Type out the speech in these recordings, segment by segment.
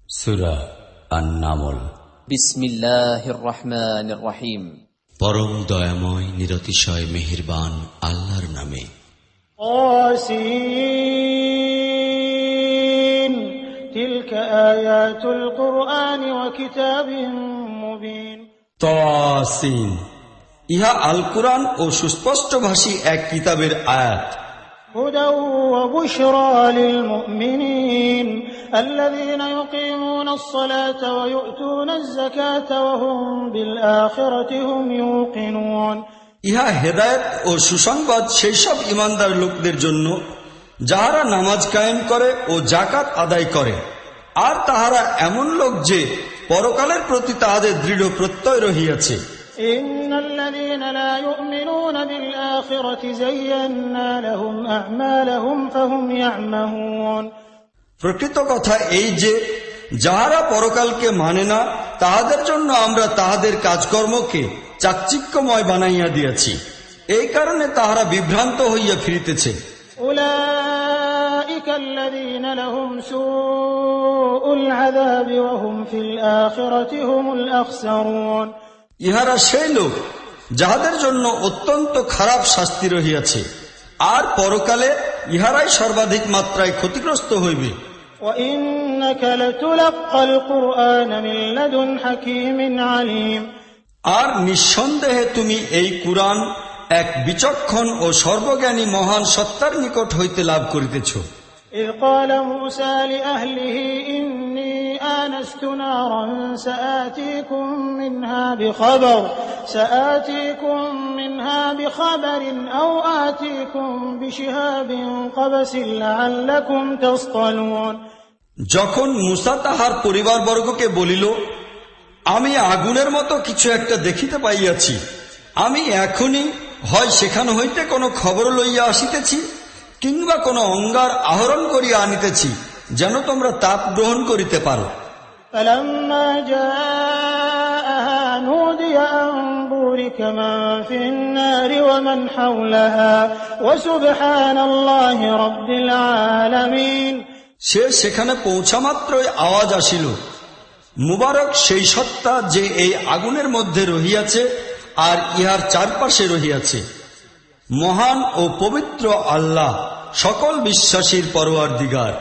সূরা আন-নামল। বিসমিল্লাহির রহমানির রহিম। পরম দয়াময় নিরতিশয় মেহেরবান আল্লাহর নামে। তাসীন তিলকা আয়াতুল কুরআন ওয়া কিতাবিম মুবিন। তাসীন, ইহা আল কুরআন ও সুস্পষ্টভাষী এক কিতাবের আয়াত। হুদাও ওয়া বুশরা লিল মুমিনিন الذين يقيمون الصلاة ويؤتون الزكاة وهم بالآخرة هم يوقنون। ইহা হেদায়েত ও সুসংবাদ সেই সব ইমানদার লোকদের জন্য যাহারা নামাজ কায়েম করে ও যাকাত আদায় করে, আর তাহারা এমন লোক যে পরকালের প্রতি তাহাদের দৃঢ় প্রত্যয় রহিয়াছে। ইন্নাল্লাযীনা লা ইউমিনুনা বিল আখিরাতি যায়্যানা লাহুম আ'মালাহুম ফাহুম ইয়া'মাহুন। প্রকৃত কথা এই যে যাহারা পরকালকে মানে না, তাহাদের জন্য আমরা তাহাদের কাজকর্মকে চাকচিক্যময় বানাইয়া দিয়াছি, এই কারণে তাহারা বিভ্রান্ত হইয়া ফিরিতেছে। উলাইকা আল্লাযীনা লাহুম সুউল আযাবি ওয়া হুম ফিল আখিরাতি হুমুল আখসারুন। ইহারা সেই লোক যাহাদের জন্য অত্যন্ত খারাপ শাস্তি রহিয়াছে, আর পরকালে ইহারাই সর্বাধিক মাত্রায় ক্ষতিগ্রস্ত হইবে। وَإِنَّكَ لَتُلَقَّى الْقُرْآنَ مِنْ لَدُنْ حَكِيمٍ عَلِيمٍ। আর নিঃসন্দেহে তুমি এই কুরআন এক বিচক্ষণ ও সর্বজ্ঞানী মহান সত্তার নিকট হইতে লাভ করিতেছ। إِذْ قَالَ مُوسَى لِأَهْلِهِ إِنِّي آنَسْتُ نَارًا سَآتِيكُم مِّنْهَا بِخَبَرٍ أَوْ آتِيكُم بِشِهَابٍ قَبَسٍ لَعَلَّكُمْ تَصْطَلُونَ। যখন মূসা তাহার পরিবারবর্গকে বলিল, আমি আগুনের মতো কিছু একটা দেখিতে পাইয়াছি, আমি এখনই হয় সেখান হইতে কোনো খবর লইয়া আসিতেছি, কিংবা কোনো অঙ্গার আহরণ করিয়া আনিতেছি, যেন তোমরা তাপ গ্রহণ করিতে পারো। فَلَمَّا جَاءَهَا نُودِيَ أَن بُورِكَ مَن فِي النَّارِ وَمَنْ حَوْلَهَا وَسُبْحَانَ اللَّهِ رَبِّ الْعَالَمِينَ। সে সেখানে পৌঁছামাত্রই আওয়াজ আসিল, মুবারক সেই সত্তা যে এই আগুনের মধ্যে রহিয়াছে আর ইহার চারপাশে রহিয়াছে। মহান ও পবিত্র আল্লাহ, সকল বিশ্বাসীর পরওয়ারদিগার।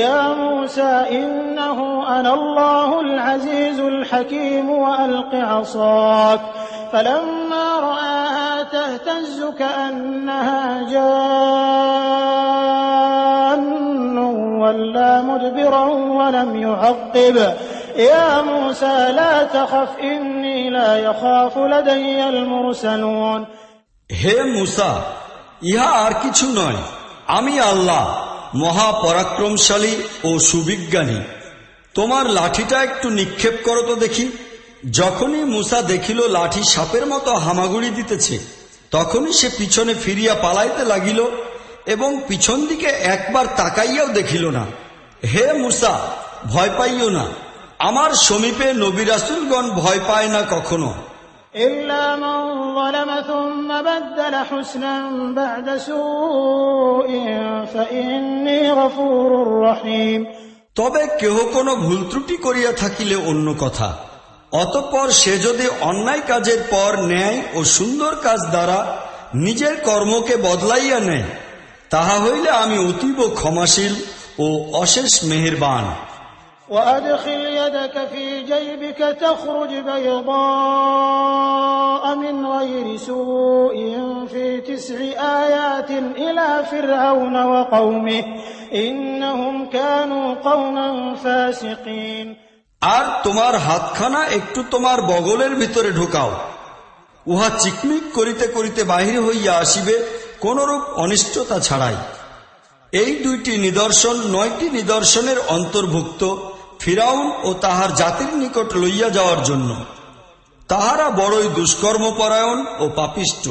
يا موسى إنه أنا الله العزيز الحكيم وألق عصاك فلما رآها تهتز كأنها جان ولا مدبرا ولم يعقب يا موسى لا تخف إني لا يخاف لدي المرسلون। হে মূসা, ইহা আর কিছু নয়, আমি আল্লাহ মহাপরাক্রমশালী ও সুবিজ্ঞানী। তোমার লাঠিটা একটু নিক্ষেপ করো তো দেখি। যখনই মূসা দেখিল লাঠি সাপের মতো হামাগুড়ি দিতেছে, তখনই সে পিছনে ফিরিয়া পালাইতে লাগিল এবং পিছন দিকে একবার তাকাইয়াও দেখিল না। হে মূসা, ভয় পাইও না, আমার সমীপে নবী রাসূলগণ ভয় পায় না কখনো। إلا من ظلم ثم بدل حسنا بعد سوء فإني غفور رحيم। তবে কেহ কোনো ভুল ত্রুটি করিয়া থাকিলে অন্য কথা, অতঃপর সে যদি অন্যায় কাজের পর ন্যায় ও সুন্দর কাজ দ্বারা নিজের কর্মকে বদলাইয়া নেয়, তাহা হইলে আমি অতীব ক্ষমাশীল ও অশেষ মেহেরবান। وأدخل يدك في جيبك تخرج بيضاء من غير سوء في 9 آيات إلى فرعون وقومه إنهم كانوا قوما فاسقين। আর তোমার হাতখানা একটু তোমার বগলের ভিতরে ঢোকাও, উহা চিকমিক করিতে করিতে বাহির হইয়া আসিবে কোনরূপ অনিষ্টতা ছাড়াই। এই 2টি নিদর্শন 9টি নিদর্শনের অন্তর্ভুক্ত ফিরাউন ও তাহার জাতির নিকট লইয়া যাওয়ার জন্য। তাহারা বড়ই দুষ্কর্মপরায়ণ ও পাপিষ্ঠ।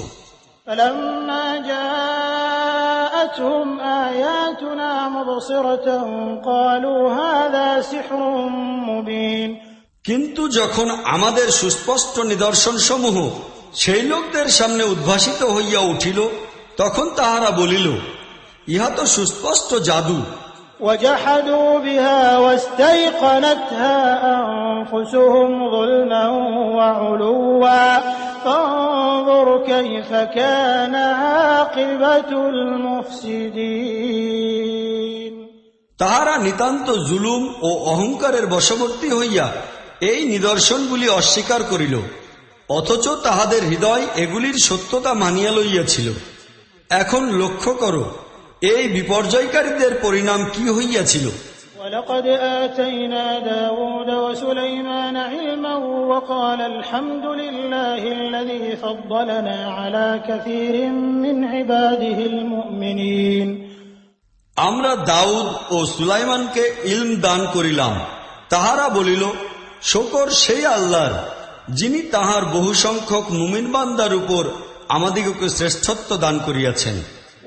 فلما جاءتهم آياتنا مبصرة قالوا هذا سحر مبين। কিন্তু যখন আমাদের সুস্পষ্ট নিদর্শন সমূহ সেই লোকদের সামনে উদ্ভাসিত হইয়া উঠিল, তখন তাহারা বলিল, ইহা তো সুস্পষ্ট জাদু। وجحدوا بها واستيقنتها أنفسهم ظلما وعلوا فانظر كيف كان عاقبة المفسدين। তাহারা নিতান্ত জুলুম ও অহংকারের বশবর্তী হইয়া এই নিদর্শনগুলি অস্বীকার করিল, অথচ তাহাদের হৃদয় এগুলির সত্যতা মানিয়া লইয়াছিল। এখন লক্ষ্য করো এই বিপর্যয়কারীদের পরিণাম কি হইয়াছিল। ولقد آتينا داود وسليمان علما وقال الحمد لله الذي فضلنا على كثير من عباده المؤمنين। আমরা দাউদ ও সুলাইমানকে ইলম দান করিলাম, তাহারা বলিল শকর সেই আল্লাহর, যিনি তাহার বহু সংখ্যক মুমিন বান্দার উপর আমাদিগকে শ্রেষ্ঠত্ব দান করিয়াছেন।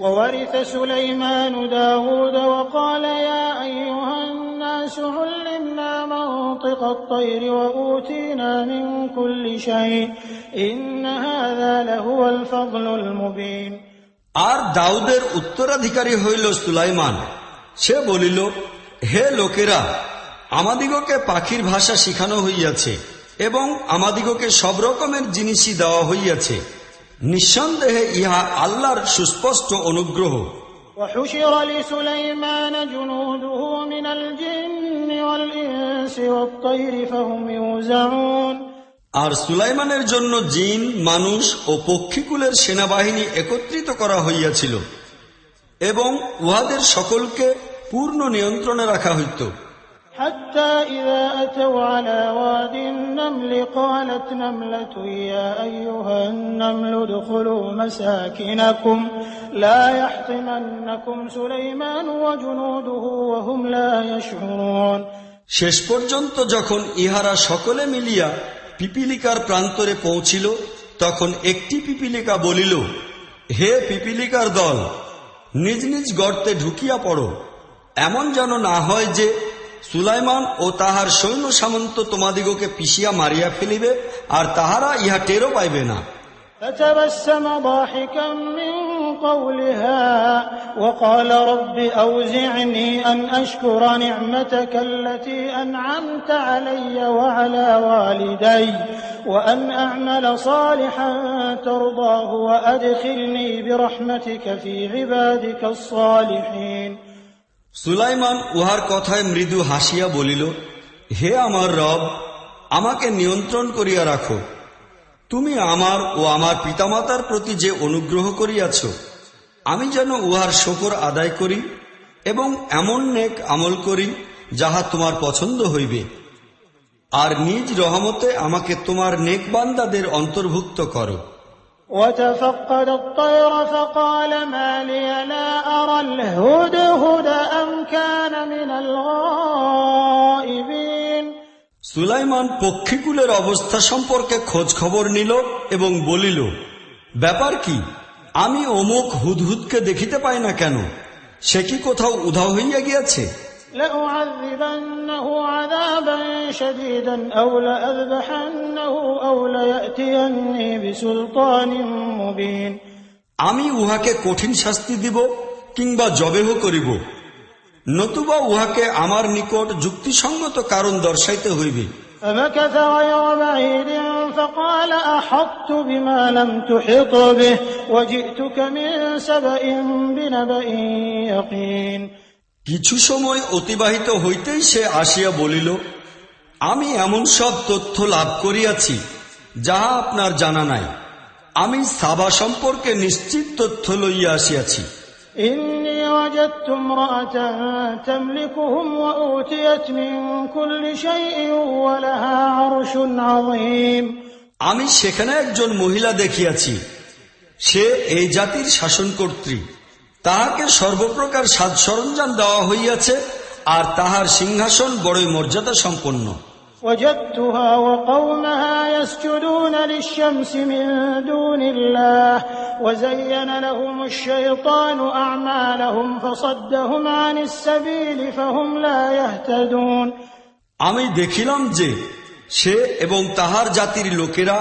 وورث سليمان داود وقال يا أيها الناس علمنا منطق الطير وأوتينا من كل شيء إن هذا لهو الفضل المبين। আর দাউদের উত্তরাধিকারী হইল সুলাইমান। সে বলিল, হে লোকেরা, আমাদিগকে পাখির ভাষা শিখানো হইয়াছে এবং আমাদিগকে সব রকমের জিনিসই দেওয়া হইয়াছে। নিঃসন্দেহে ইহা আল্লাহর সুস্পষ্ট অনুগ্রহ। وحشر لسليمان جنوده من الجن والإنس والطير فهم يوزعون। আর সুলাইমানের জন্য জিন, মানুষ ও পক্ষীকুলের সেনাবাহিনী একত্রিত করা হইয়াছিল এবং উহাদের সকলকে পূর্ণ নিয়ন্ত্রণে রাখা হইত। حتى إذا أتوا على واد النمل قالت نملة يا أيها النمل ادخلوا مساكنكم لا يحطمنكم سليمان وجنوده وهم لا يشعرون। শেষ পর্যন্ত যখন ইহারা সকলে মিলিয়া পিপিলিকার প্রান্তরে পৌঁছিল, তখন একটি পিপিলিকা বলিল, হে পিপিলিকার দল, নিজ নিজ গর্তে ঢুকিয়া পড়ো, এমন যেন না হয় যে সুলাইমান ও তাহার সৈন্য সামন্ত তোমাদিগকে পিষিয়া মারিয়া ফেলিবে, আর তাহারা ইহা টেরও পাইবে না। فتبسم ضاحكا من قولها وقال رب أوزعني أن أشكر نعمتك التي أنعمت علي وعلى والدي وأن أعمل صالحا ترضاه وأدخلني برحمتك في عبادك الصالحين। সুলাইমান উহার কথায় মৃদু হাসিয়া বলিল, হে আমার রব, আমাকে নিয়ন্ত্রণ করিয়া রাখো। তুমি আমার ও আমার পিতামাতার প্রতি যে অনুগ্রহ করিয়াছ, আমি যেন উহার শকর আদায় করি এবং এমন নেক আমল করি যাহা তোমার পছন্দ হইবে, আর নিজ রহমতে আমাকে তোমার নেক বান্দাদের অন্তর্ভুক্ত করো। وتفقد الطير فقال ما لي لا أرى الهدهد أم كان من الغائبين। সুলাইমান পক্ষীকুলের অবস্থা সম্পর্কে খোঁজ খবর নিল এবং বলিল, ব্যাপার কি? আমি অমুক হুদহুদকে দেখিতে পাই না কেন? সে কি কোথাও উধাও হইয়া গিয়াছে? لأعذبنه عذابا شديدا أو لأذبحنه أو ليأتيني بسلطان مبين। আমি উহাকে কঠিন শাস্তি দিব কিংবা জবেহ করিব, নতুবা উহাকে আমার নিকট যুক্তিসঙ্গত কারণ দর্শাইতে হইবে। فمكث غير بعيد فقال أحطت بما لم تحط به وجئتك من سبأ بنبأ يقين। কিছু সময় অতিবাহিত হইতেই সে আসিয়া বলিল, আমি এমন সব তথ্য লাভ করিয়াছি যাহা আপনার জানা নাই। আমি সাবা সম্পর্কে নিশ্চিত তথ্য লইয়া আসিয়াছি। إني وجدت امرأة تملكهم وأوتيت من كل شيء ولها عرش عظيم। আমি সেখানে একজন মহিলা দেখিয়াছি, সে এই জাতির শাসনকর্ত্রী। তাহাকে সর্বপ্রকার সাজ সরঞ্জাম দেওয়া হইয়াছে, আর তাহার সিংহাসন বড়ই মর্যাদা সম্পন্ন। وجدتها وقومها يسجدون للشمس من دون الله وزين لهم الشيطان أعمالهم فصدهم عن السبيل فهم لا يهتدون। আমি দেখিলাম যে সে এবং তাহার জাতির লোকেরা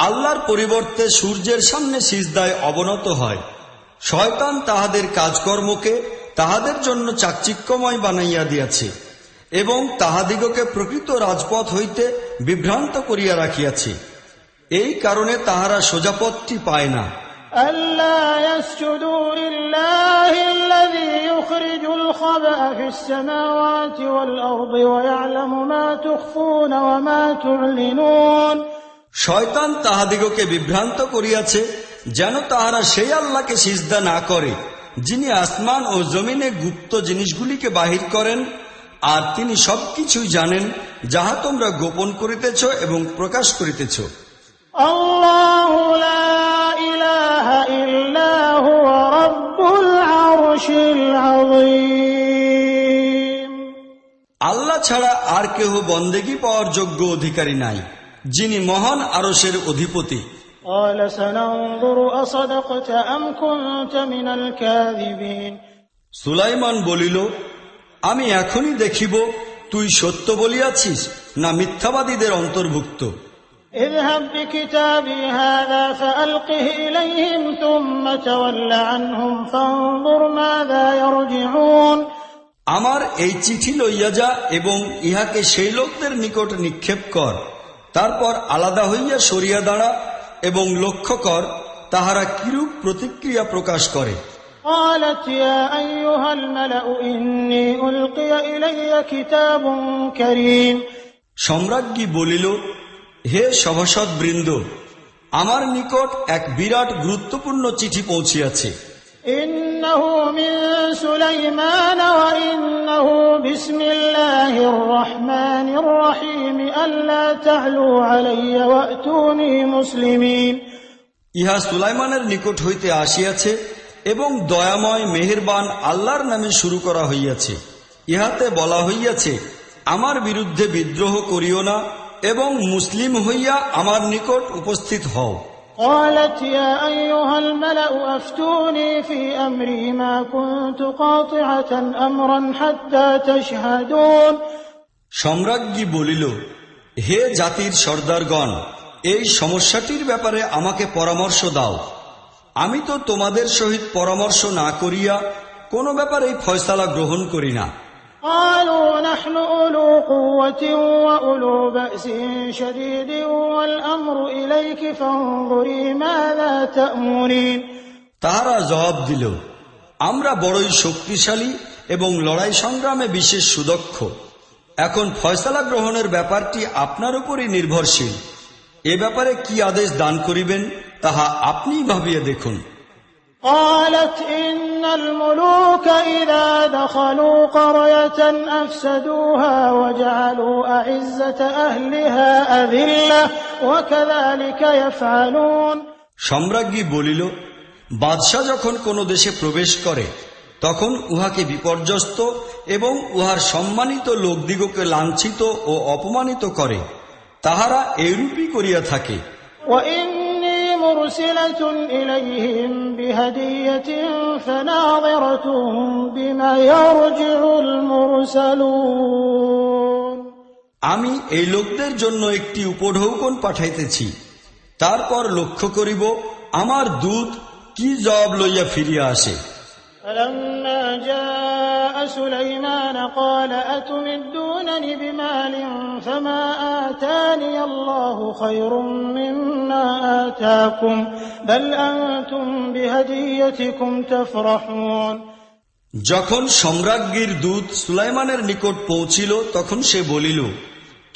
আল্লাহর পরিবর্তে সূর্যের সামনে সিজদায় অবনত হয়। শয়তান তাহাদের কাজকর্মকে তাহাদের জন্য চাকচিক্যময় বানাইয়া দিয়াছে এবং তাহাদিগকে প্রকৃত রাজপথ হইতে বিভ্রান্ত করিয়া রাখিয়াছে। এই কারণে তাহারা সোজাপথটি পায় না। ألا يسجدوا لله الذي يخرج الخبأ في السماوات والأرض ويعلم ما تخفون وما تعلنون। শয়তান তাহাদিগকে বিভ্রান্ত করিয়াছে যেন তাহারা সেই আল্লাহকে সিজদা না করে যিনি আসমান ও জমিনে গুপ্ত জিনিসগুলিকে বাহির করেন, আর তিনি সবকিছুই জানেন যাহা তোমরা গোপন করিতেছ এবং প্রকাশ করিতেছ। الله لا إله إلا هو رب العرش العظيم। আল্লাহ ছাড়া আর কেহ বন্দেগী পাওয়ার যোগ্য অধিকারী নাই, যিনি মহান আরশের অধিপতি। قال سننظر أصدقت أم كنت من الكاذبين। সুলাইমান বলিল, আমি এখনই দেখিব তুই সত্য বলিয়াছিস না মিথ্যাবাদীদের অন্তর্ভুক্ত। اذهب بكتابي هذا فألقه إليهم ثم تول عنهم فانظر ماذا يرجعون। আমার এই চিঠি লইয়া যা এবং ইহাকে সেই লোকদের নিকট নিক্ষেপ কর, তারপর আলাদা হইয়া সরিয়া দাঁড়া এবং লক্ষ্য কর তাহারা কিরূপ প্রতিক্রিয়া প্রকাশ করে। قالت يا أيها الملأ إني ألقي إلي كتاب كريم। সম্রাজ্ঞী বলিল, হে সভাসদ বৃন্দ, আমার নিকট এক বিরাট গুরুত্বপূর্ণ চিঠি পৌঁছিয়াছে। إنه من سليمان وإنه بسم الله الرحمن الرحيم ألا تعلوا علي وأتوني مسلمين। ইহা সুলাইমানের নিকট হইতে আসিয়াছে এবং দয়াময় মেহেরবান আল্লাহর নামে শুরু করা হইয়াছে। ইহাতে বলা হইয়াছে, আমার বিরুদ্ধে বিদ্রোহ করিও না এবং মুসলিম হইয়া আমার নিকট উপস্থিত হও। قالت يا أيها الملأ أفتوني في أمري ما كنت قاطعة أمرا حتى تشهدون। সম্রাজ্ঞী বলিল, হে জাতির সর্দারগণ, এই সমস্যাটির ব্যাপারে আমাকে পরামর্শ দাও। আমি তো তোমাদের সহিত পরামর্শ না করিয়া কোনো ব্যাপারেই ফয়সালা গ্রহণ করি না। قالوا نحن أولو قوة وأولو بأس شديد والأمر إليك فانظري ماذا تأمرين। তাহারা জবাব দিল, আমরা বড়ই শক্তিশালী এবং লড়াই সংগ্রামে বিশেষ সুদক্ষ। এখন ফয়সালা গ্রহণের ব্যাপারটি আপনার উপরই নির্ভরশীল। এ ব্যাপারে কি আদেশ দান করিবেন তাহা আপনিই ভাবিয়ে দেখুন। قالت إن الملوك إذا دخلوا قرية أفسدوها وجعلوا أعزة أهلها أذلة وكذلك يفعلون। সম্রাজ্ঞী বলিল, বাদশাহ যখন কোন দেশে প্রবেশ করে তখন উহাকে বিপর্যস্ত এবং উহার সম্মানিত লোকদিগকে লাঞ্ছিত ও অপমানিত করে। তাহারা এইরূপই করিয়া থাকে। وإني مرسلة إليهم بهدية فناظرة بما يرجع المرسلون। আমি এই লোকদের জন্য একটি উপঢৌকন পাঠাইতেছি, তারপর লক্ষ্য করিব আমার দূত কি জবাব লইয়া ফিরিয়া আসে। فلما جاء سليمان قال أتمدونني بمال فما آتاني الله خير مما آتاكم بل أنتم بهديتكم تفرحون। যখন সম্রাজ্ঞীর দূত সুলাইমানের নিকট পৌঁছিল তখন সে বলিল,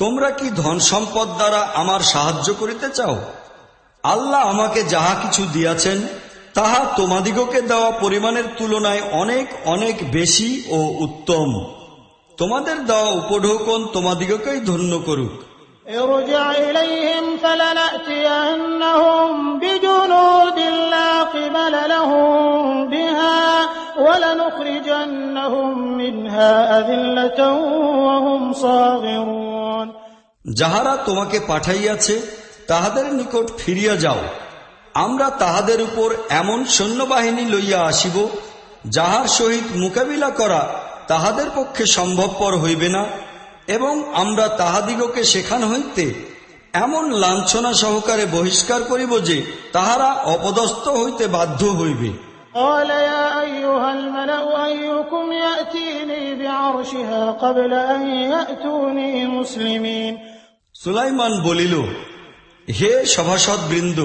তোমরা কি ধন সম্পদ দ্বারা আমার সাহায্য করিতে চাও? আল্লাহ আমাকে যাহা কিছু দিয়াছেন তাহা তোমাদিগকে দেওয়া পরিমাণের তুলনায় অনেক অনেক বেশি ও উত্তম। তোমাদের দেওয়া উপঢৌকন তোমাদিগকেই ধন্য করুক। ارجع إليهم فلنأتينهم بجنود لا قبل لهم بها ولنخرجنهم منها أذلة وهم صاغرون। যাহারা তোমাকে পাঠাইয়াছে তাহাদের নিকট ফিরিয়া যাও, আমরা তাহাদের উপর এমন সৈন্যবাহিনী লইয়া আসিব যাহার সহিত মোকাবিলা করা তাহাদের পক্ষে সম্ভবপর হইবে না, এবং আমরা তাহাদিগকে সেখান হইতে এমন লাঞ্ছনা সহকারে বহিষ্কার করিব যে তাহারা অপদস্থ হইতে বাধ্য হইবে। قال يا أيها الملأ أيكم يأتيني بعرشها قبل أن يأتوني مسلمين। সুলাইমান বলিল, হে সভাসদ বৃন্দ,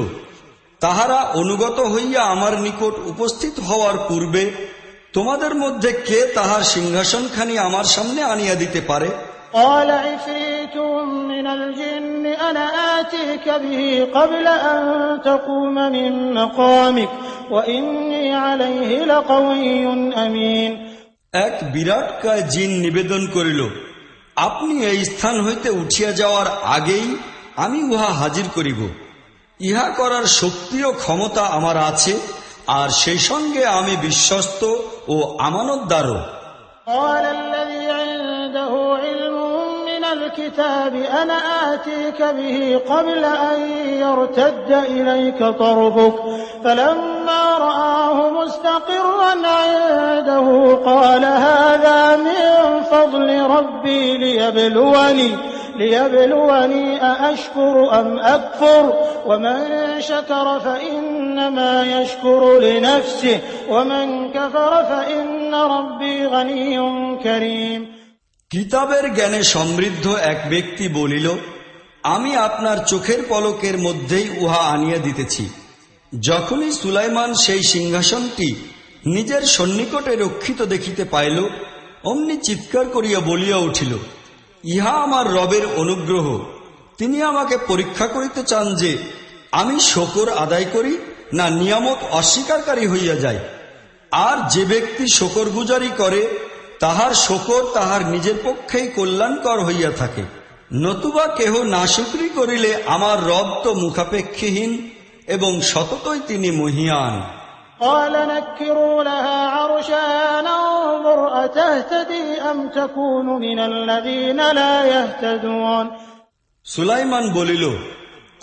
তাহারা অনুগত হইয়া আমার নিকট উপস্থিত হওয়ার পূর্বে তোমাদের মধ্যে কে তাহার সিংহাসনখানি আমার সামনে আনিয়া দিতে পারে? قال عفريت من الجن أنا آتيك به قبل أن تقوم من مقامك وإني عليه لقوي أمين। এক বিরাটকায় জিন নিবেদন করিল, আপনি এই স্থান হইতে উঠিয়া যাওয়ার আগেই আমি উহা হাজির করিব। ইহা করার শক্তি ও ক্ষমতা আমার আছে, আর সেই সঙ্গে আমি বিশ্বস্ত ও আমানতদারও। قال الذي عنده علم من الكتاب أنا آتيك به قبل أن يرتد إليك طرفك فلما رآه مستقرا عنده قال هذا من فضل ربي ليبلوني أأشكر أم أكفر ومن شكر فإنما يشكر لنفسه ومن كفر فإن ربي غني كريم। কিতাবের জ্ঞানে সমৃদ্ধ এক ব্যক্তি বলিল, আমি আপনার চোখের পলকের মধ্যেই উহা আনিয়া দিতেছি। যখনই সুলাইমান সেই সিংহাসনটি নিজের সন্নিকটে রক্ষিত দেখিতে পাইল, অমনি চিৎকার করিয়া বলিয়া উঠিল, ইহা আমার রবের অনুগ্রহ। তিনি আমাকে পরীক্ষা করিতে চান যে আমি শকর আদায় করি না নিয়ামত অস্বীকারী হইয়া যাই। আর যে ব্যক্তি শকরগুজারি করে তাহার শকর তাহার নিজের পক্ষেই কল্যাণকর হইয়া থাকে, নতুবা কেহ নাশুকরি করিলে আমার রব তো মুখাপেক্ষীহীন এবং সততই তিনি মহিয়ান। قال نكروا لها عرشها ننظر أتهتدي أم تكون من الذين لا يهتدون। সুলাইমান বলিল,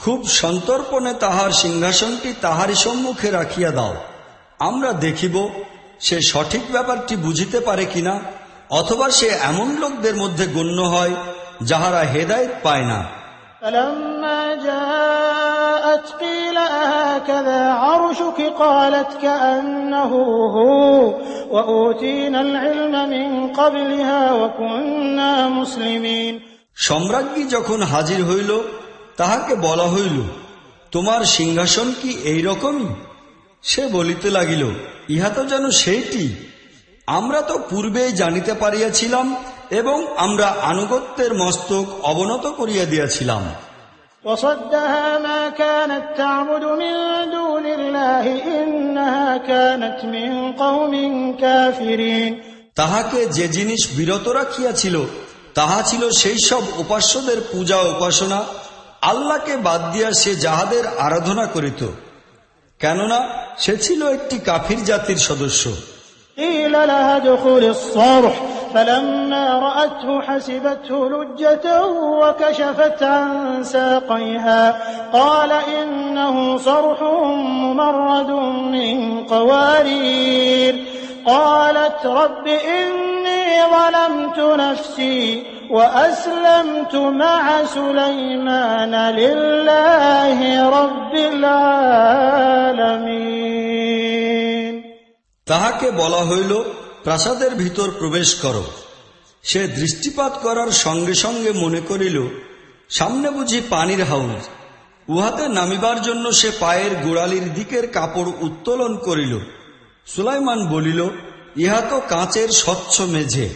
খুব সন্তর্পণে তাহার সিংহাসনটি তাহারই সম্মুখে রাখিয়া দাও, আমরা দেখিব সে সঠিক ব্যাপারটি বুঝিতে পারে কিনা, অথবা সে এমন লোকদের মধ্যে গণ্য হয় যাহারা হেদায়েত পায় না। فلما جاءت قيل أهكذا عرشك قالت كأنه هو وأوتينا العلم من قبلها وكنا مسلمين। সম্রাজ্ঞী যখন হাজির হইল তাহাকে বলা হইল, তোমার সিংহাসন কি এই রকমই? সে বলিতে লাগিল, ইহা তো যেন সেইটি, আমরা তো পূর্বেই জানিতে পারিয়াছিলাম এবং আমরা আনুগত্যের মস্তক অবনত করিয়া দিয়াছিলাম। وصدها ما كانت تعبد من دون الله إنها كانت من قوم كافرين। তাহাকে যে জিনিস বিরত রাখিয়াছিল তাহা ছিল সেই সব উপাস্যদের পূজা উপাসনা, আল্লাহকে বাদ দিয়া সে যাহাদের আরাধনা করিত, কেননা সে ছিল একটি কাফির জাতির সদস্য। قيل لها ادخل الصرح فلما رأته حسبته لجة وكشفت عن ساقيها قال إنه صرح ممرد من قوارير قالت رب إني ظلمت نفسي وأسلمت مع سليمان لله رب العالمين। তাহাকে বলা হইল, প্রাসাদের ভিতর প্রবেশ করো। সে দৃষ্টিপাত করার সঙ্গে সঙ্গে মনে করিল সামনে বুঝি পানির হাউজ। উহাতে নামিবার জন্য সে পায়ের গোড়ালির দিকের কাপড় উত্তোলন করিল। সুলাইমান বলিল, ইহা তো কাঁচের স্বচ্ছ মেঝে।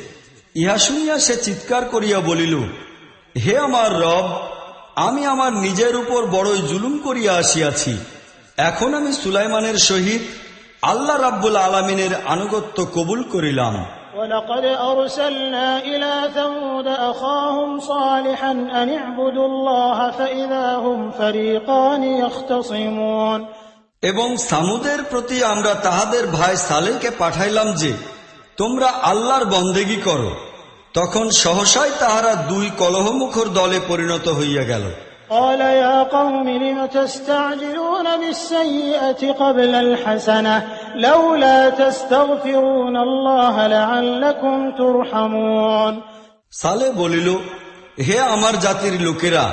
ইহা শুনিয়া সে চিৎকার করিয়া বলিল, হে আমার রব, আমি আমার নিজের উপর বড়ই জুলুম করিয়া আসিয়াছি। এখন আমি সুলাইমানের সহিত আল্লাহ রাব্বুল আলামিনের আনুগত্য কবুল করিলাম। ولقد أرسلنا إلى ثمود أخاهم صالحا أن اعبدوا الله فإذا هم فريقان يختصمون। এবং সামুদের প্রতি আমরা তাহাদের ভাই সালেহকে পাঠাইলাম যে তোমরা আল্লাহর বন্দেগী করো। তখন সহসাই তাহারা দুই কলহমুখর দলে পরিণত হইয়া গেল। قال يا قوم لم تستعجلون بالسيئة قبل الحسنة لولا تستغفرون الله لعلكم ترحمون। সালেহ বলিল, হে আমার জাতির লোকেরা,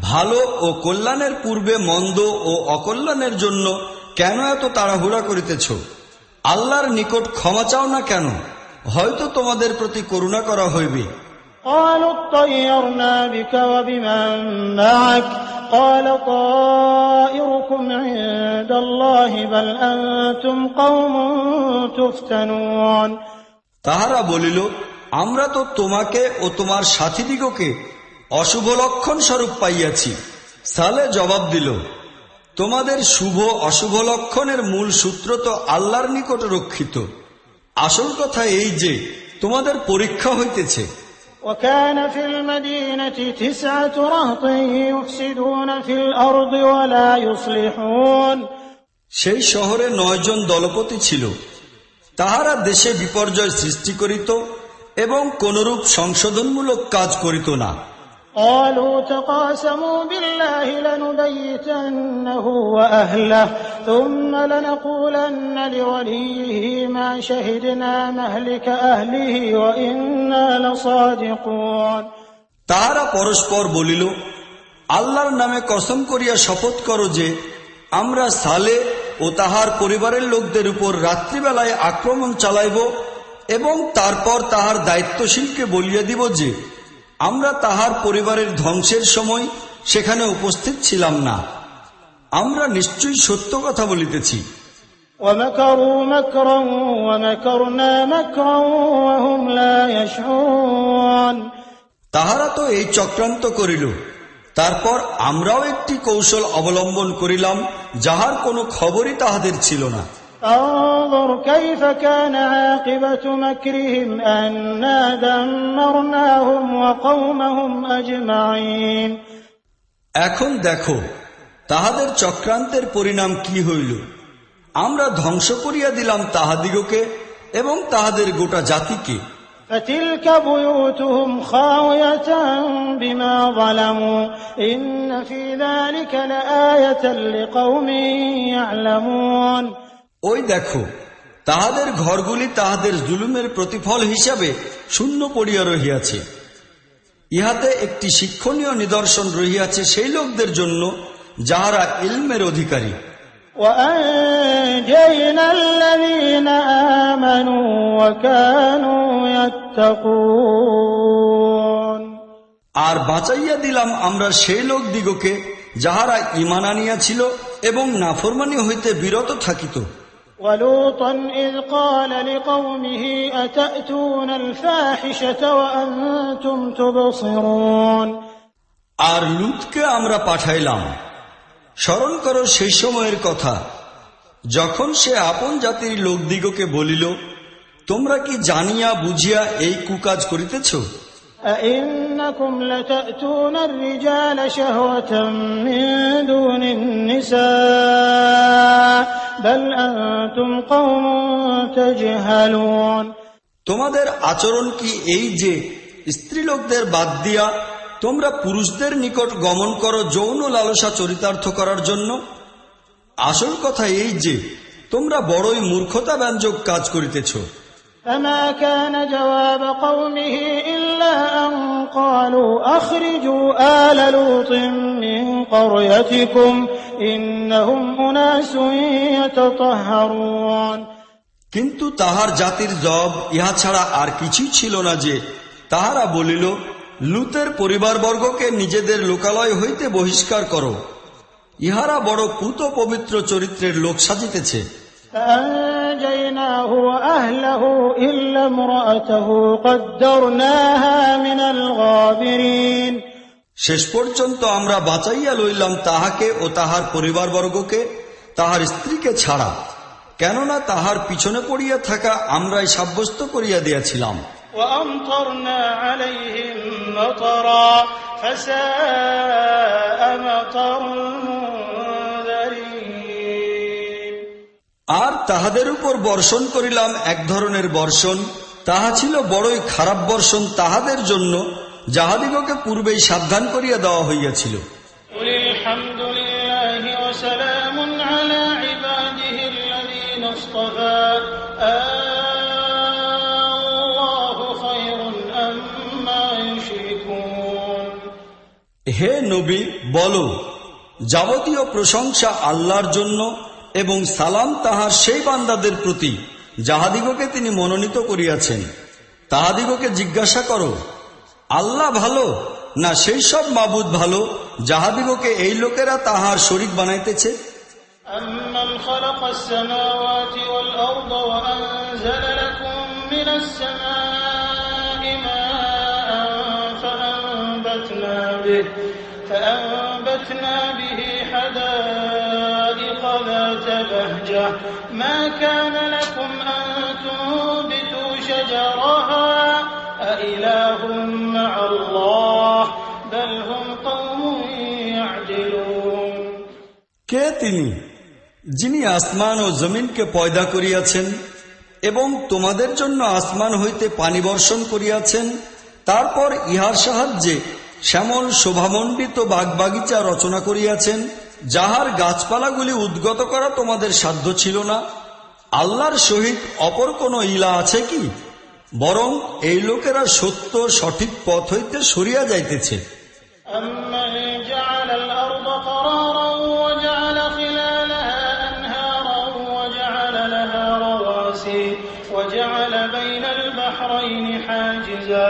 ভালো ও কল্যাণের পূর্বে মন্দ ও অকল্যাণের জন্য কেন এত তাড়াহুড়া করিতেছ? আল্লাহর নিকট ক্ষমা চাও না কেন? হয়তো তোমাদের প্রতি করুণা করা হইবে। قالوا اطيرنا بك وبمن معك قال طائركم عند الله بل أنتم قوم تفتنون। তাহারা বলিল, আমরা তো তোমাকে ও তোমার সাথীদিগকে অশুভ লক্ষণ স্বরূপ পাইয়াছি। সালে জবাব দিল, তোমাদের শুভ অশুভ লক্ষণের মূল সূত্র তো আল্লাহর নিকট রক্ষিত। আসল কথা এই যে তোমাদের পরীক্ষা হইতেছে। وكان في المدينة 9 رهط يفسدون في الأرض ولا يصلحون। সেই শহরে 9 জন দলপতি ছিল, তাহারা দেশে বিপর্যয় সৃষ্টি করিত এবং কোনরূপ সংশোধনমূলক কাজ করিত না। قالوا تقاسموا بالله لنبيتنه وأهله ثم لنقولن لوليه ما شهدنا مهلك أهله وإنا لصادقون। তাহারা পরস্পর বলিল, আল্লাহর নামে কসম করিয়া শপথ করো যে আমরা সালে ও তাহার পরিবারের লোকদের উপর রাত্রিবেলায় আক্রমণ চালাইব এবং তারপর তাহার দায়িত্বশীলকে বলিয়া দিব যে আমরা তাহার পরিবারের ধ্বংসের সময় সেখানে উপস্থিত ছিলাম না। আমরা নিশ্চয়ই সত্য কথা বলিতেছি। ومكروا مكرا ومكرنا مكرا وهم لا يشعرون। তাহারা তো এই চক্রান্ত করিল, তারপর আমরাও একটি কৌশল অবলম্বন করিলাম যাহার কোনো খবরই তাহাদের ছিল না। انظر كيف كان عاقبة مكرهم أنا دمرناهم وقومهم أجمعين। এখন দেখো তাহাদের চক্রান্তের পরিণাম কি হইল। আমরা ধ্বংস করিয়া দিলাম তাহাদিগকে এবং তাহাদের গোটা জাতিকে। فتلك بيوتهم خاوية بما ظلموا إن في ذلك لآية لقوم يعلمون। ওই দেখো তাহাদের ঘরগুলি তাহাদের জুলুমের প্রতিফল হিসাবে শূন্য পড়িয়া রহিয়াছে। ইহাতে একটি শিক্ষণীয় নিদর্শন রহিয়াছে সেই লোকদের জন্য যাহারা ইলমের অধিকারী। وأنجينا الذين آمنوا وكانوا يتقون। আর বাঁচাইয়া দিলাম আমরা সেই লোকদিগকে যাহারা ঈমান আনিয়াছিল এবং নাফরমানি হইতে বিরত থাকিত। ولوطا إذ قال لقومه أتأتون الفاحشة وأنتم تبصرون। আর লুতকে আমরা পাঠাইলাম। স্মরণ করো সেই সময়ের কথা যখন সে আপন জাতির লোকদিগকে বলিল, তোমরা কি জানিয়া বুঝিয়া এই কুকাজ করিতেছ? أئنكم لتأتون الرجال شهوة من دون النساء بل أنتم قوم تجهلون। তোমাদের আচরণ কি এই যে স্ত্রীলোকদের বাদ দিয়া তোমরা পুরুষদের নিকট গমন করো যৌন লালসা চরিতার্থ করার জন্য? আসল কথা এই যে তোমরা বড়ই মূর্খতা ব্যঞ্জক কাজ করিতেছ। فما كان جواب قومه إلا أن قالوا أخرجوا آل لوط من قريتكم إنهم أناس يتطهرون। কিন্তু তাহার জাতির জবাব ইহা ছাড়া আর কিছুই ছিল না যে তাহারা বলিল, লুতের পরিবারবর্গকে নিজেদের লোকালয় হইতে বহিষ্কার করো, ইহারা বড় পুত পবিত্র চরিত্রের লোক সাজিতেছে। فأنجيناه وأهله إلا امرأته قدرناها من الغابرين। শেষ পর্যন্ত আমরা বাঁচাইয়া লইলাম তাহাকে ও তাহার পরিবারবর্গকে, তাহার স্ত্রীকে ছাড়া, কেননা তাহার পিছনে পড়িয়া থাকা আমরাই সাব্যস্ত করিয়া দিয়াছিলাম। وأمطرنا عليهم مطرا فساء مطر المنذرين। আর তাহাদের উপর বর্ষণ করিলাম এক ধরনের বর্ষণ, তাহা ছিল বড়ই খারাপ বর্ষণ তাহাদের জন্য যাহাদিগকে পূর্বেই সাবধান করিয়া দেওয়া হইয়াছিল। قل الحمد لله وسلام على عباده الذين اصطفى الله خير أما يشركون। হে নবী, বলো, যাবতীয় প্রশংসা আল্লাহর জন্য, এবং সালাম তাহার সেই বান্দাদের প্রতি যাহাদিগকে তিনি মনোনীত করিয়াছেন। তাহাদিগকে জিজ্ঞাসা করো, আল্লাহ ভালো না সেই সব মাবুদ ভালো যাহাদিগকে এই লোকেরা তাহার শরীক বানাইতেছে? أَمَّنْ خَلَقَ السَّمَاوَاتِ وَالْأَرْضَ وَأَنزَلَ لَكُم مِّنَ السَّمَاءِ مَاءً فَأَنبَتْنَا بِهِ حَدَائِقَ ذَاتَ بَهْجَةٍ مَا كَانَ لَكُمْ أَن تُنبِتُوا شَجَرَهَا أَإِلَٰهٌ مَّعَ اللَّهِ بَلْ هُمْ قَوْمٌ يَعْدِلُونَ। কে তিনি যিনি আসমান ও জমিনকে পয়দা করিয়াছেন এবং তোমাদের জন্য আসমান হইতে পানি বর্ষণ করিয়াছেন, তারপর ইহার সাহায্যে শ্যামল শোভামণ্ডিত বাগবাগিচা রচনা করিয়াছেন, যাহার গাছপালাগুলি উদ্গত করা তোমাদের সাধ্য ছিল না। আল্লাহর সহিত অপর কোন ইলা আছে কি? বরং এই লোকেরা সত্য সঠিক পথ হইতে সরিয়া যাইতেছে। أَمَّنْ جَعَلَ الْأَرْضَ قَرَارًا وَجَعَلَ خِلَالَهَا أَنْهَارًا وَجَعَلَ لَهَا رَوَاسِيَ وَجَعَلَ بَيْنَ الْبَحْرَيْنِ حَاجِزًا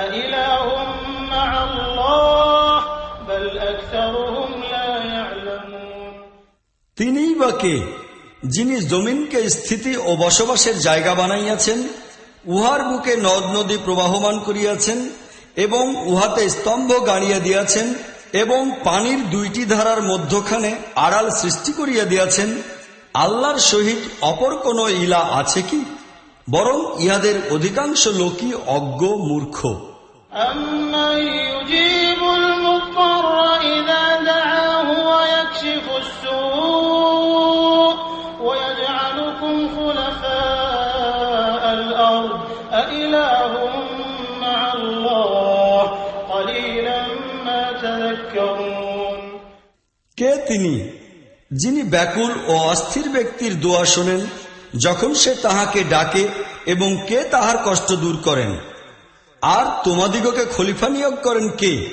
أَإِلَٰهٌ مَّعَ اللَّهِ بَلْ أَكْثَرُهُمْ لَا يَعْلَمُونَ। তিনিই বা কে যিনি জমিনকে স্থিতি ও বসবাসের জায়গা বানাইয়াছেন, উহার বুকে নদ নদী প্রবাহমান করিয়াছেন এবং উহাতে স্তম্ভ গাড়িয়া দিয়াছেন এবং পানির দুইটি ধারার মধ্যখানে আড়াল সৃষ্টি করিয়া দিয়াছেন। আল্লাহর সহিত অপর কোন ইলা আছে কি? বরং ইহাদের অধিকাংশ লোকই অজ্ঞ মূর্খ। أَمَّن يُجِيبُ الْمُضْطَرَّ إِذَا دَعَاهُ وَيَكْشِفُ السُّوءَ وَيَجْعَلُكُمْ خُلَفَاءَ الْأَرْضِ أَإِلَٰهٌ مَّعَ اللَّهِ قَلِيلًا مَّا تَذَكَّرُونَ। কে তিনি যিনি ব্যাকুল ও অস্থির ব্যক্তির দোয়া শোনেন যখন সে তাহাকে ডাকে, এবং কে তাহার কষ্ট দূর করেন? আর তোমাদিগকে খলিফা নিয়োগ করেন কে?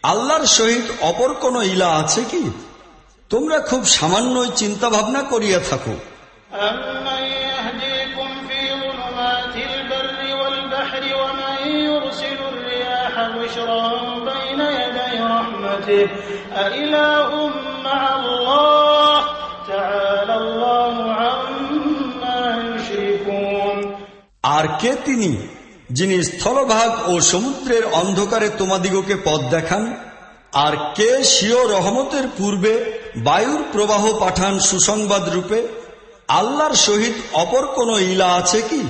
আল্লাহর সহিত অপর কোন ইলা আছে কি? তোমরা খুব সামান্যই চিন্তা ভাবনা করিয়া থাকো। أَمَّن يَهْدِيكُمْ فِي ظُلُمَاتِ الْبَرِّ وَالْبَحْرِ وَمَن يُرْسِلُ الرِّيَاحَ بُشْرًا بَيْنَ يَدَيْ رَحْمَتِهِ أَإِلَٰهٌ مَّعَ اللَّهِ تَعَالَى اللَّهُ عَمَّا يُشْرِكُونَ। আর কে তিনি যিনি স্থলভাগ ও সমুদ্রের অন্ধকারে তোমাদিগকে পথ দেখান? আর কে স্বীয় রহমতের পূর্বে বায়ুর প্রবাহ পাঠান সুসংবাদ রূপে? আল্লাহর সহিত অপর কোন ইলা আছে কি?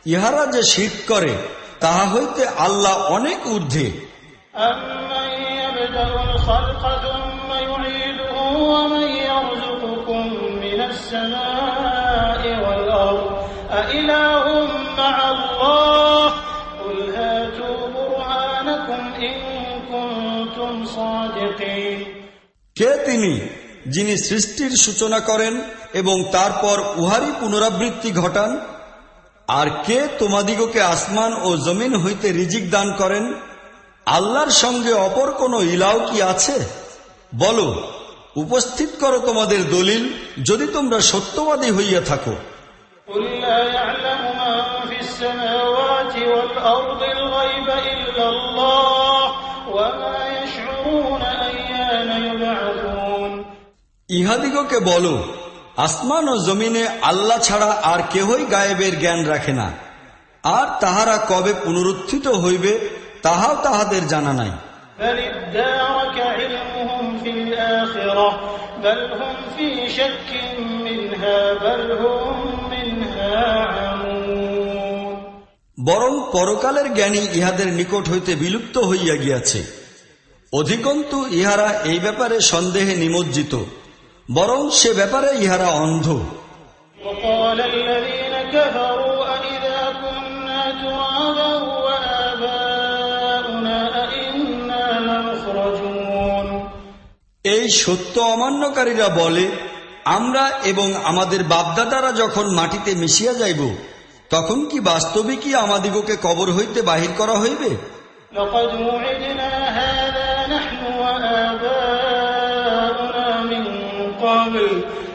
ইহারা যে শিরক করে তাহা হইতে আল্লাহ অনেক ঊর্ধ্বে। أَمَّن يَبْدَأُ الْخَلْقَ ثُمَّ يُعِيدُهُ وَمَن يَرْزُقُكُم مِّنَ السَّمَاءِ وَالْأَرْضِ أَإِلَٰهٌ مَّعَ اللَّهِ قُلْ هَاتُوا بُرْهَانَكُمْ إِن كُنتُمْ صَادِقِينَ। কে তিনি যিনি সৃষ্টির সূচনা করেন এবং তারপর উহারই পুনরাবৃত্তি ঘটান? আর কে তোমাদিগকে আসমান ও জমিন হইতে রিজিক দান করেন? আল্লাহর সঙ্গে অপর কোন ইলাও কি আছে? বলো, উপস্থিত করো তোমাদের দলিল, যদি তোমরা সত্যবাদী হইয়া থাকো। قُل لَّا يَعْلَمُ مَن فِي السَّمَاوَاتِ وَالْأَرْضِ الْغَيْبَ إِلَّا اللَّهُ وَمَا يَشْعُرُونَ أَيَّانَ يُبْعَثُونَ। ইহাদিগকে বলো, আসমান ও জমিনে আল্লাহ ছাড়া আর কেহই গায়েবের জ্ঞান রাখে না, আর তাহারা কবে পুনরুত্থিত হইবে তাহাও তাহাদের জানা নাই। بَلِ ادَّارَكَ عِلْمُهُمْ فِي الْآخِرَةِ بَلْ هُمْ فِي شَكٍّ مِّنْهَا بَلْ هُمْ مِنْهَا عَمُونَ। বরং পরকালের জ্ঞানী ইহাদের নিকট হইতে বিলুপ্ত হইয়া গিয়াছে। অধিকন্তু ইহারা এই ব্যাপারে সন্দেহে নিমজ্জিত, বরং সে ব্যাপারে ইহারা অন্ধ। وَقَالَ الَّذِينَ كَفَرُوا أَإِذَا كُنَّا تُرَابًا وَآبَاؤُنَا أَإِنَّا لَمُخْرَجُونَ। এই সত্য অমান্যকারীরা বলে, আমরা এবং আমাদের বাপদাদারা যখন মাটিতে মিশিয়া যাইব, তখন কি বাস্তবিকই আমাদিগকে কবর হইতে বাহির করা হইবে? لَقَدْ وُعِدْنَا هَٰذَا نَحْنُ وَآبَاؤُنَا مِن قَبْلُ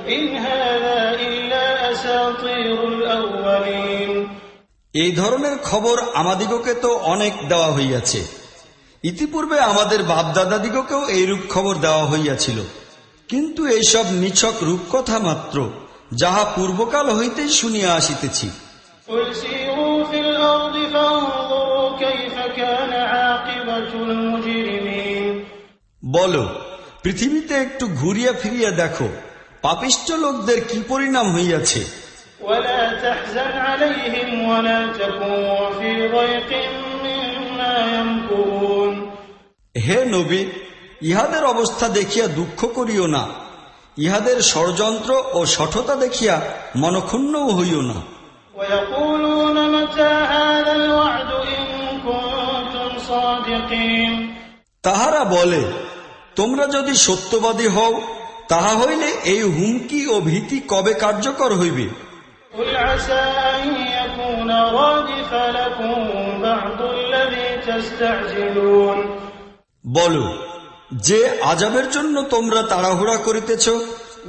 إن هذا إلا أساطير الأولين এই ধরনের খবর আমাদিগকে তো অনেক দেওয়া হইয়াছে, ইতিপূর্বে আমাদের বাপদাদাদিগকেও এইরূপ খবর দেওয়া হইয়াছিল, কিন্তু এইসব নিছক রূপকথা মাত্র, যাহা পূর্বকাল হইতেই শুনিয়া আসিতেছি। قل سيروا في الأرض فانظروا كيف كان عاقبة المجرمين বলো, পৃথিবীতে একটু ঘুরিয়া ফিরিয়া দেখো, পাপিষ্ঠ লোকদের কি পরিণাম হইয়াছে। ولا تحزن عليهم ولا تكن في ضيق مما يمكرون হে নবী, ইহাদের অবস্থা দেখিয়া দুঃখ করিও না, ইহাদের ষড়যন্ত্র ও শঠতা দেখিয়া মনক্ষুণ্ণও হইও না। ويقولون متى هذا الوعد إن كنتم صادقين তাহারা বলে, তোমরা যদি সত্যবাদী হও, তাহা হইলে এই হুমকি ও ভীতি কবে কার্যকর হইবে। قل عسى أن يكون رادف لكم بعض الذي تستعجلون বলো, যে আযাবের জন্য তোমরা তাড়াহুড়া করিতেছ,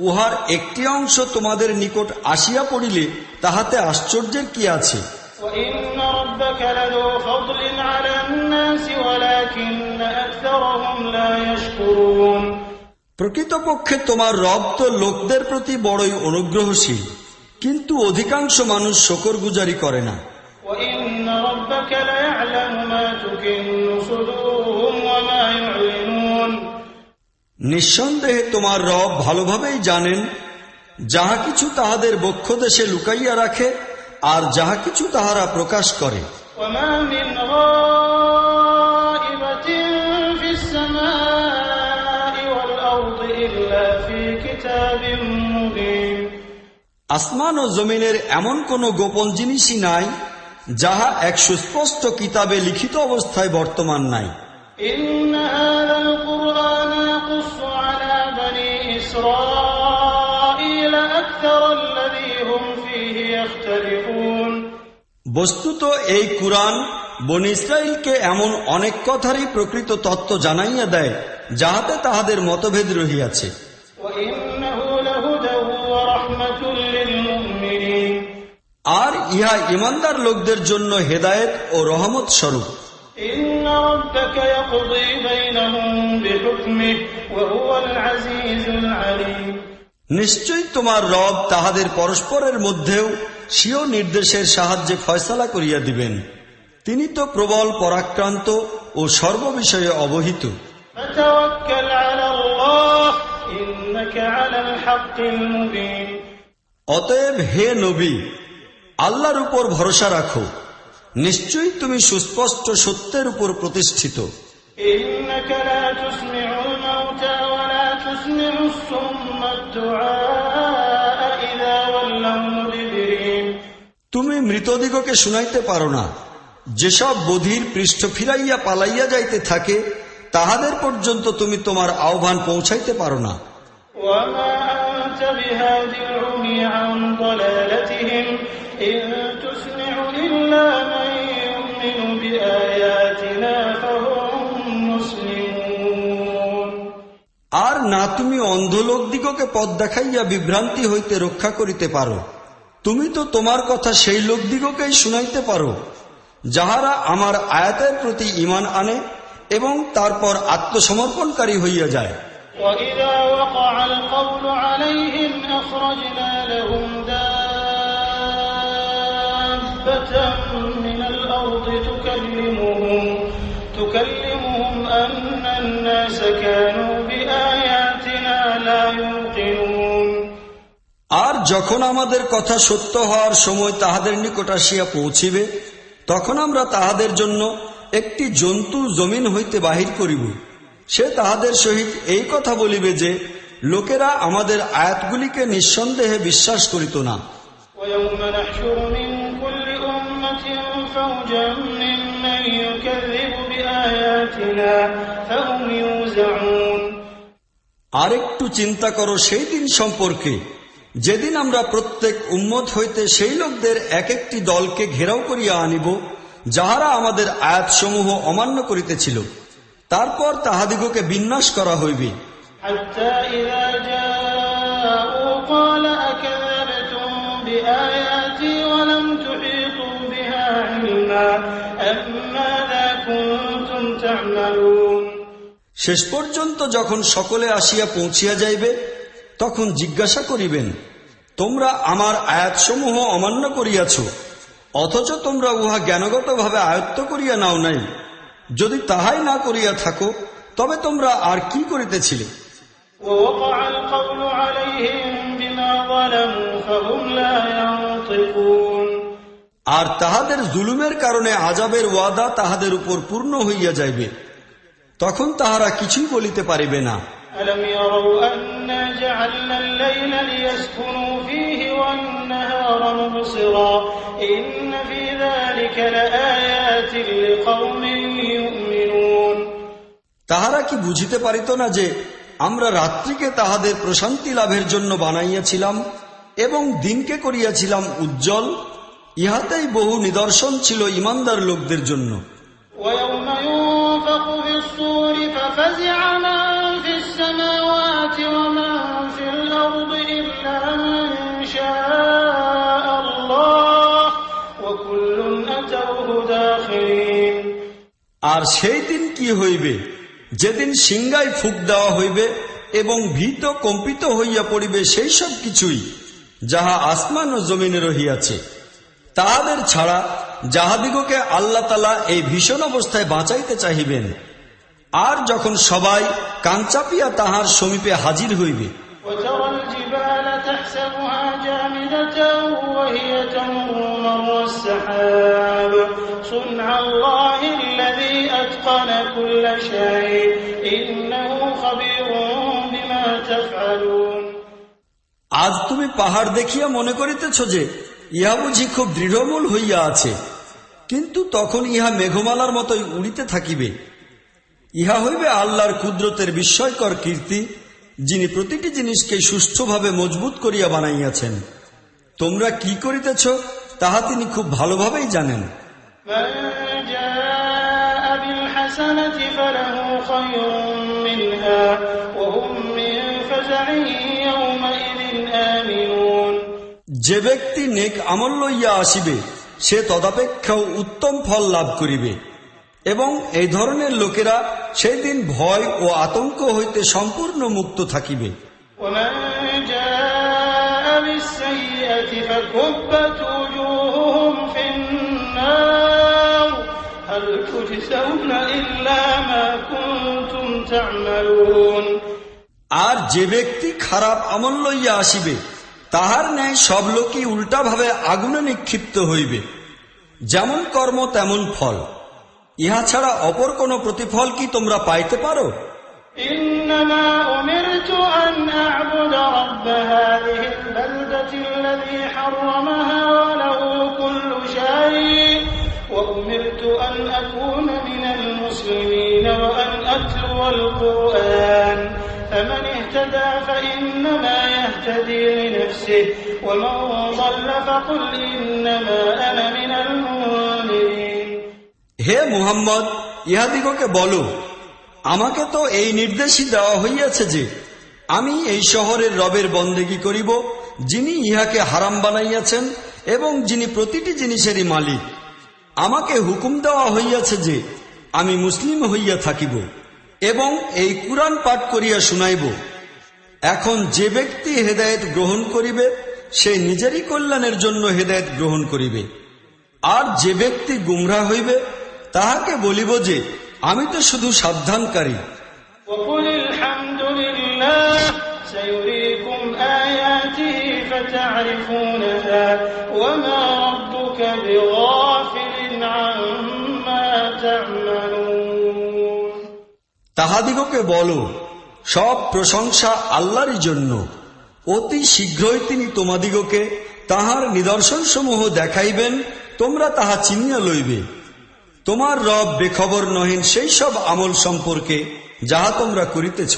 উহার একটি অংশ তোমাদের নিকট আসিয়া পড়িলে তাহাতে আশ্চর্যের কি আছে। وإن ربك لذو فضل على الناس ولكن أكثرهم لا يشكرون প্রকৃতপক্ষে তোমার রব তো লোকদের প্রতি বড়ই অনুগ্রহশীল, কিন্তু অধিকাংশ মানুষ শকরগুজারি করে না। وإن ربك ليعلم ما تكن صدورهم وما يعلنون নিঃসন্দেহে তোমার রব ভালোভাবেই জানেন যাহা কিছু তাহাদের বক্ষদেশে লুকাইয়া রাখে আর যাহা কিছু তাহারা প্রকাশ করে। وما من غائبة في السماء والأرض إلا في كتاب مبين আসমান ও জমিনের এমন কোন গোপন জিনিসই নাই যাহা এক সুস্পষ্ট কিতাবে লিখিত অবস্থায় বর্তমান নাই। إن هذا القرآن يقص على بني إسرائيل أكثر الذي هم فيه يختلفون বস্তুত এই কুরআন বনী ইসরাইলকে এমন অনেক কথারই প্রকৃত তত্ত্ব জানাইয়া দেয় যাহাতে তাহাদের মতভেদ রহিয়াছে। وإنه لهدى ورحمة للمؤمنين আর ইহা ইমানদার লোকদের জন্য হেদায়েত ও রহমত স্বরূপ। إن ربك يقضي بينهم بحكمه وهو العزيز العليم নিশ্চয়ই তোমার রব তাহাদের পরস্পরের মধ্যেও স্বীয় নির্দেশের সাহায্যে ফয়সালা করিয়া দিবেন, তিনি তো প্রবল পরাক্রান্ত ও সর্ববিষয়ে অবহিত। فتوكل على الله إنك على الحق المبين অতএব হে নবী, আল্লাহর উপর ভরসা রাখো, নিশ্চয়ই তুমি সুস্পষ্ট সত্যের উপর প্রতিষ্ঠিত। إنك لا تسمع الموتى ولا تسمع الصم الدعاء إذا ولوا مدبرين তুমি মৃতদিগকে শুনাইতে পারো না, যেসব বধির পৃষ্ঠ ফিরাইয়া পালাইয়া যাইতে থাকে তাহাদের পর্যন্ত তুমি তোমার আহ্বান পৌঁছাইতে পারো না। وما أنت بهاد العمي عن ضلالتهم إن تسمع إلا من يؤمن بآياتنا فهم مسلمون আর না তুমি অন্ধ লোকদিগকে পথ দেখাইয়া বিভ্রান্তি হইতে রক্ষা করিতে পারো, তুমি তো তোমার কথা সেই লোকদিগকেই শুনাইতে পারো যাহারা আমার আয়াতের প্রতি ঈমান আনে এবং তারপর আত্মসমর্পণকারী হইয়া যায়। وإذا وقع القول عليهم أخرجنا لهم دابة من الأرض تكلمهم أن الناس كانوا بآياتنا لا يوقنون আর যখন আমাদের কথা সত্য হওয়ার সময় তাহাদের নিকট আসিয়া পৌঁছিবে, তখন আমরা তাহাদের জন্য একটি জন্তু জমিন হইতে বাহির করিব, সে তাহাদের সহিত এই কথা বলিবে যে লোকেরা আমাদের আয়াতগুলিকে নিঃসন্দেহে বিশ্বাস করিত না। ويوم نحشر من كل أمة فوجا ممن يكذب بآياتنا فهم يوزعون আরেকটু চিন্তা করো সেই দিন সম্পর্কে, যেদিন আমরা প্রত্যেক উম্মত হইতে সেই লোকদের এক একটি দলকে ঘেরাও করিয়া আনিব যাহারা আমাদের আয়াতসমূহ অমান্য করিতেছিল, তারপর তাহাদিগকে বিন্যাস করা হইবে। حتى إذا جاءوك قال أكذبتم بآياتي ولم تحيطوا بها علما أماذا كنتم تعملون। শেষ পর্যন্ত যখন সকলে আসিয়া পৌঁছিয়া যাইবে তখন জিজ্ঞাসা করিবেন, তোমরা আমার আয়াতসমূহ অমান্য করিয়াছ, অথচ তোমরা উহা জ্ঞানগতভাবে আয়ত্ত করিয়া নাও নাই। যদি তাহাই না করিয়া থাকো তবে তোমরা আর কি করিতেছিলে? ووقع القول عليهم بما ظلموا فهم لا ينطقون। আর তাহাদের জুলুমের কারণে আযাবের ওয়াদা তাহাদের উপর পূর্ণ হইয়া যাইবে, তখন তাহারা কিছুই বলিতে পারিবে না। ألم يروا أنا جعلنا الليل ليسكنوا فيه والنهار مبصرا إن في ذلك لآيات لقوم يؤمنون। তাহারা কি বুঝিতে পারিত না যে আমরা রাত্রিকে তাহাদের প্রশান্তি লাভের জন্য বানাইয়াছিলাম এবং দিনকে করিয়াছিলাম উজ্জ্বল? ইহাতেই বহু নিদর্শন ছিল ঈমানদার লোকদের জন্য। ويوم ينفخ في الصور ففزع من في السماوات ومن في الأرض إلا من شاء الله وكل أتوه داخرين। আর সেই দিন কি হইবে, যেদিন সিংহায় ফুঁক দেওয়া হইবে এবং ভীত কম্পিত হইয়া পড়িবে সেই সব কিছুই যাহা আসমান ও জমিনে রহিয়াছে, তাহাদের ছাড়া যাহাদিগকে আল্লাহ তাআলা এই ভীষণ অবস্থায় বাঁচাইতে চাহিবেন। আর যখন সবাই কান চাপিয়া তাহার সমীপে হাজির হইবে, وترى الجبال تحسبها جامدة وهي تمر مر السحاب صنع الله الذي أتقن كل شيء إنه خبير بما تفعلون। আজ তুমি পাহাড় দেখিয়া মনে করিতেছ যে ইহা বুঝি খুব দৃঢ়মূল হইয়া আছে, কিন্তু তখন ইহা মেঘমালার মতোই উড়িতে থাকিবে। ইহা হইবে আল্লাহর কুদরতের বিস্ময়কর কীর্তি, যিনি প্রতিটি জিনিসকে সুষ্ঠুভাবে মজবুত করিয়া বানাইয়াছেন। তোমরা কি করিতেছ তাহা তিনি খুব ভালোভাবেই জানেন। من جاء بالحسنة فله خير منها وهم من فزع يومئذ آمنون। যে ব্যক্তি নেক আমল লইয়া আসিবে সে তদাপেক্ষাও উত্তম ফল লাভ করিবে, এবং এই ধরনের লোকেরা সেই দিন ভয় ও আতঙ্ক হইতে সম্পূর্ণ মুক্ত থাকিবে। ومن جاء بالسيئة فكبت وجوههم في النار هل تجزون إلا ما كنتم تعملون। আর যে ব্যক্তি খারাপ আমল লইয়া আসিবে তাহার ন্যায় সব লোকই উল্টাভাবে আগুনে নিক্ষিপ্ত হইবে, যেমন কর্ম তেমন ফল। ইহা ছাড়া অপর কোন প্রতিফল কি তোমরা পাইতে পারো? إنما أمرت أن أعبد رب هذه البلدة الذي حرمها وله كل شيء وأمرت أن أكون من المسلمين وأن أتلو القرآن فمن اهتدى فإنما يهتدي لنفسه ومن ضل فقل إنما أنا من المنذرين। হে মুহাম্মদ, ইহাদিগকে বলো, আমাকে তো এই নির্দেশই দেওয়া হইয়াছে যে আমি এই শহরের রবের বন্দেগী করিব, যিনি ইহাকে হারাম বানাইয়াছেন এবং যিনি প্রতিটি জিনিসেরই মালিক। আমাকে হুকুম দেওয়া হইয়াছে যে আমি মুসলিম হইয়া থাকিব এবং এই কুরআন পাঠ করিয়া শুনাইব। এখন যে ব্যক্তি হেদায়েত গ্রহণ করিবে সে নিজেরই কল্যাণের জন্য হেদায়েত গ্রহণ করিবে, আর যে ব্যক্তি গুমরাহ হইবে তাহাকে বলিব যে আমি তো শুধু সাবধানকারী। وقل الحمد لله سيريكم آياته فتعرفونها وما ربك بغافل عما تعملون। তাহাদিগকে বলো, সব প্রশংসা আল্লাহরই জন্য, অতি শীঘ্রই তিনি তোমাদিগকে তাহার নিদর্শনসমূহ দেখাইবেন, তোমরা তাহা চিনিয়া লইবে। তোমার রব বেখবর নহেন সেই সব আমল সম্পর্কে যাহা তোমরা করিতেছ।